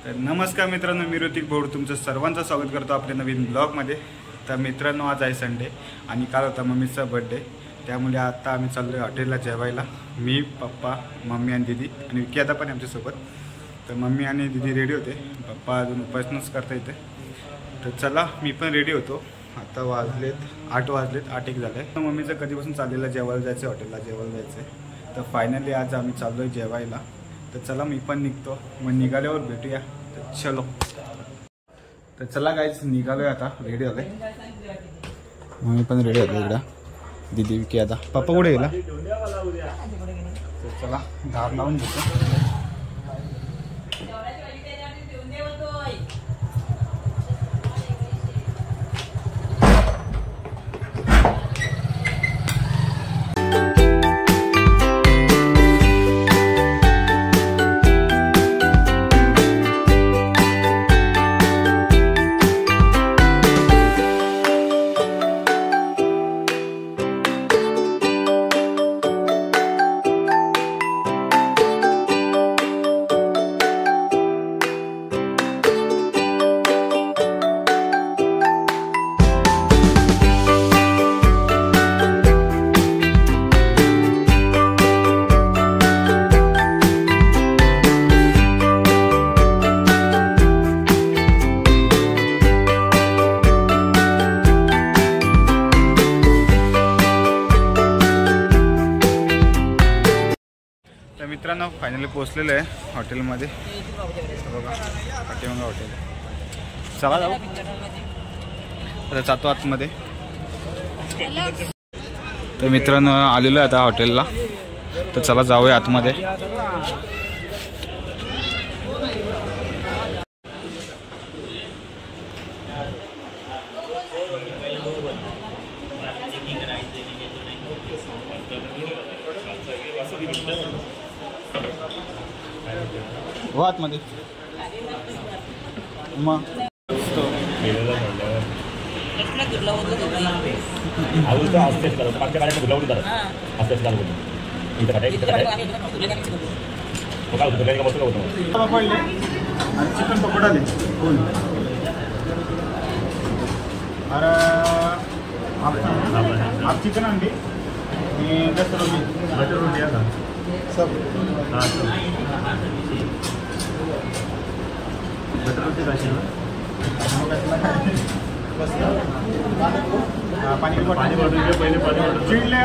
तर नमस्कार मित्रांनो, मी ऋतिक भोड तुमचं सर्वांचं स्वागत करतो आपल्या नवीन ब्लॉगमध्ये। तर मित्रांनो, आज आहे संडे आणि काल होता मम्मीचा बर्थडे, त्यामुळे आता आम्ही चाललो हॉटेलला जेवायला। मी, पप्पा, मम्मी आणि दीदी आणि विकी आता पण आमच्यासोबत। तर मम्मी आणि दीदी रेडी होते, पप्पा अजून उपासनाच करता येते। तर चला मी पण रेडी होतो। आता वाजलेत 8 वाजलेत, 8 एक झाले। तर मम्मीचं कधीपासून चाललेलं जेवायला जायचं, हॉटेलला जेवायला जायचं। तर फायनली आज आम्ही चाललो आहे जेवायला। तर चला मी पण निघतो, मग निघाल्यावर भेटूया। तर चलो, तर चला गाईज निघालोय आता, रेडी झालोय। मम्मी पण रेडी होते इकडं, दीदी विकी आता। पप्पा कुठे गेला? तर चला दार लावून घेतो। मित्रांनो फायनली पोहोचलेलं आहे हॉटेलमध्ये। बघा पाठीमागं हॉटेल, चला जाऊ। आता जातो आतमध्ये। तर मित्रांनो आलेलो आहे आता हॉटेलला, तर चला जाऊया आतमध्ये। हो आतमध्ये मग चिकन पकोडा आले अरे आप चिकन अंडी दस रोटी बटर रोटी आहे का सब बटर रोटी राशी पाणी बॉटल पहिले पाणी चिडले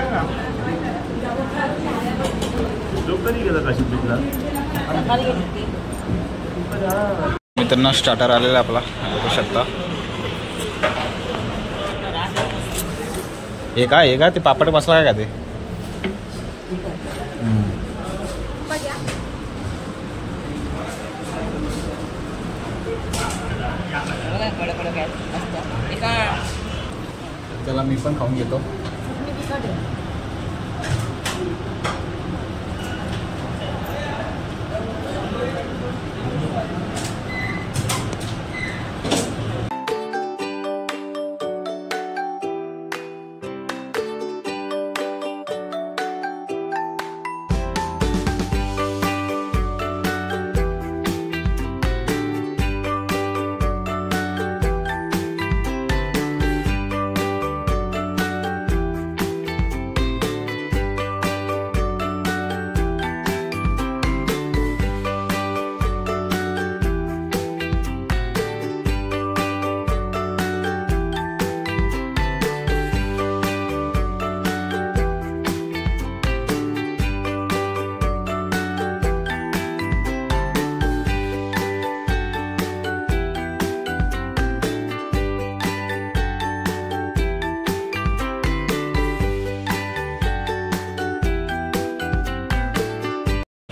लोक तरी गेला काशी पिकला। मित्रांनो स्टार्टर आलेला आपला, बघू शकता। हे काय ते पापड मसाला आहे का ते? चला मी पण खाऊन घेतो।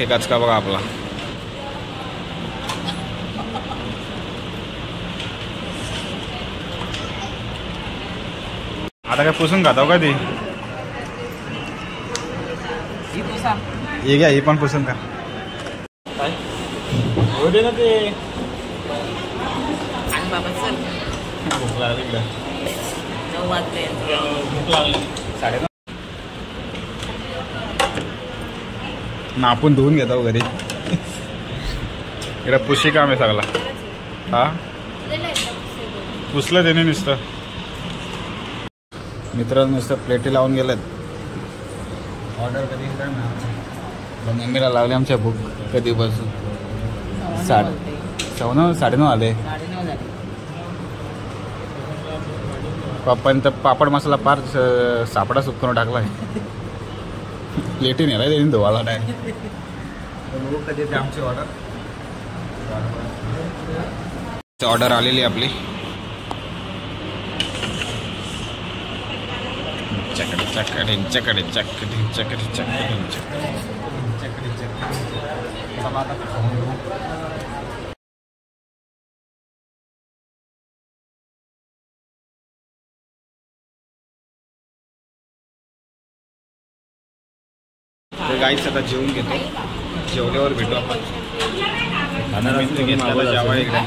एकाच का बघा आपला। आता काय पुसून खाताव का ते? हे घ्या, हे पण पुसून खा। काय होते ना ते? भूक लागली इकडं, 9 वाजले, भूक लागली 9:30 ना। आपण धुवून घेतो घरी। इकडे पुशी काम आहे सगळा. हा पुसलं त्याने नुसतं. मित्रांनो नुसतं प्लेटी लावून गेलेत. ऑर्डर कधी काय मिळालं मम्मीला लागले आमच्या भूक कधीपासून. 9:30 आले. पप्पांनी तर पापड मसाला पार सापडा सुप करून टाकलाय. प्लेटी नेला त्यांनी धुवाला नाही. कधी ते आमची ऑर्डर आलेली आपली. चकडी चकडी चकडी चकडी चकडी चकडी चकडी गाईच आता जेवून घेतो. जेवल्यावर भेटू आपण. जेवा इकडे.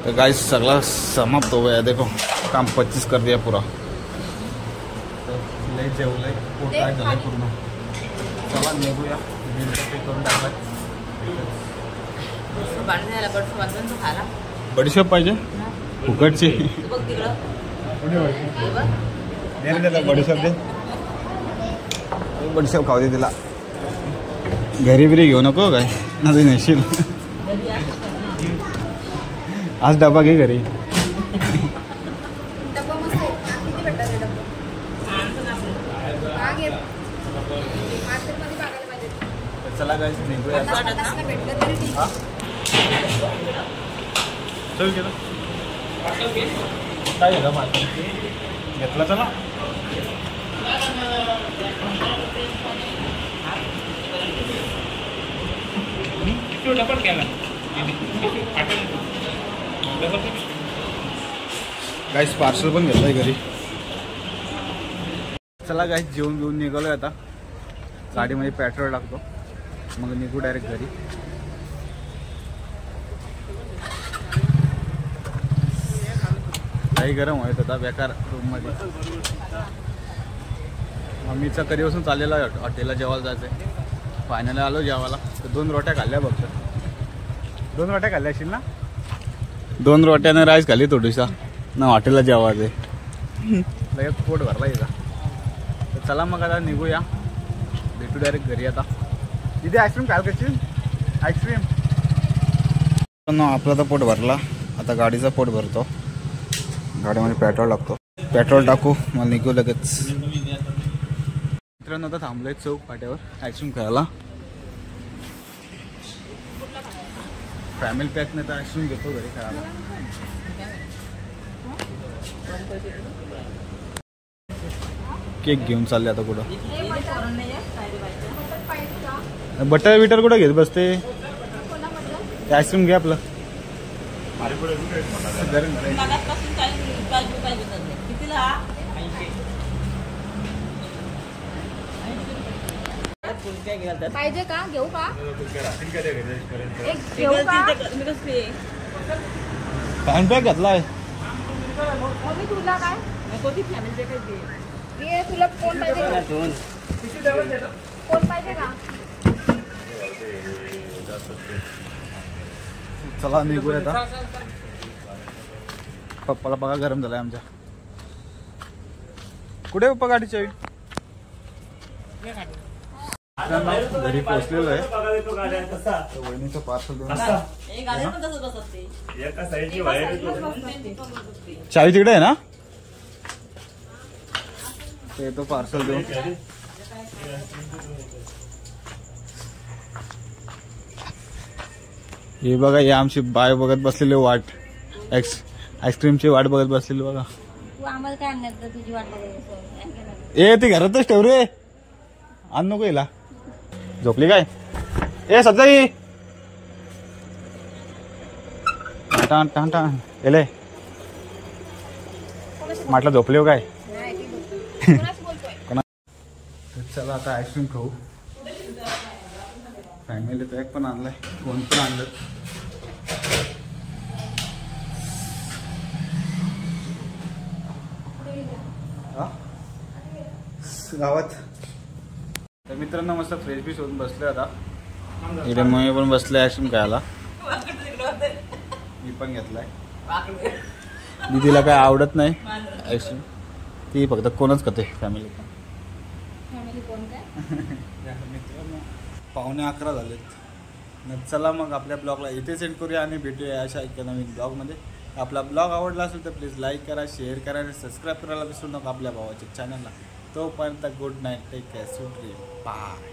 तो गाइस सगला समाप्त हो गया. देखो काम 25 कर दिया पूरा. पूर्ण चला निघूया. करून टाकला. बडीशेप पाहिजे फुकटची. बडीशेप दे. बडीशेप खाऊ दे तिला. घरी बिरी घेऊ नको काय नाही नेशील. आज डबा घे घरी. चला गाइस निघूया. चल गेला काय झालं माझं घेतला. चला गाइस पार्सल पण घेतलंय घरी. चला गाइस जेवून घेऊन निघालोय आता. गाडीमध्ये पेट्रोल टाकतो मग निघू डायरेक्ट घरी. काही गरम होत होता बेकार रूममध्ये. मम्मीचा कधीपासून चाललेला आहे हॉटेलला जेवायला जायचं आहे. फायनली आलो जेवायला. तर 2 रोट्या खाल्ल्या फक्त. 2 रोट्या खाल्ल्या असतील ना. 2 रोट्याने राईस खाल्ली थोडीसा ना हॉटेलला जेवायचं आहे. लगेच पोट भरला येता. तर चला मग आता निघूया. भेटू डायरेक्ट घरी आता. इथे आईस्क्रीम खायला कशी आईस्क्रीम. आपला तर पोट भरला. आता गाडीचा पोट भरतो. गाडीमध्ये पेट्रोल टाकतो. पेट्रोल टाकू मग निघू लगेच. मित्रांनो आता थांबलोय चौक फाट्यावर आईस्क्रीम खायला. फॅमिली पॅक नाही तर आईस्क्रीम घेतो घरी खायला. केक घेऊन चालले आता कुठं. बटर बिटर कुठं घेत बसते. आईस्क्रीम घे आपलं. पाहिजे का घेऊ का घेऊ का. पॅन पॅक घातलाय. तुला काय तुला कोण पाहिजे. कोण पाहिजे का. चला निघूया आता. पप्पाला बघा गरम झालाय आमच्या. कुठे पप्पा गाडी चावी. घरी पोहोचलेलो आहे. वहिनीचं पार्सल देऊन. चावी तिकडे आहे ना. ते तो पार्सल देऊन. हे बघा हे आमची बाय बघत बसलेली वाट. आईस्क्रीमची वाट बघत बसलेली बघा. तू आम्हाला काय आणलं तुझी वाट बघायला. ए ती घरातच ठेव रे. आण नको हिला. झोपली काय. ए सध्या टाण टाण टाण एले म्हटलं झोपली हो काय. चला आता आईस्क्रीम खाऊ. फॅमिली पॅक पण आणलाय. कोण पण आणलं. गावात. तर मित्रांनो मस्त फ्रेश बीश होऊन बसले आता. इकडे मम्मी पण बसले आईस्क्रीम खायला. मी पण घेतलाय. दीदीला काय आवडत नाही आईस्क्रीम. ती फक्त कोणच खाते फॅमिली. मित्रांनो 11:15 झालेत. चला मग आपल्या ब्लॉगला इथे सेंड करूया आणि भेटूया अशा एका नवीन ब्लॉगमध्ये. आपला ब्लॉग आवडला असेल तर प्लीज लाईक करा, शेअर करा आणि सबस्क्राईब करायला विसरू नका आपल्या भावाच्या चॅनलला. तोपर्यंत good night. Take care. Sweet dream. Bye.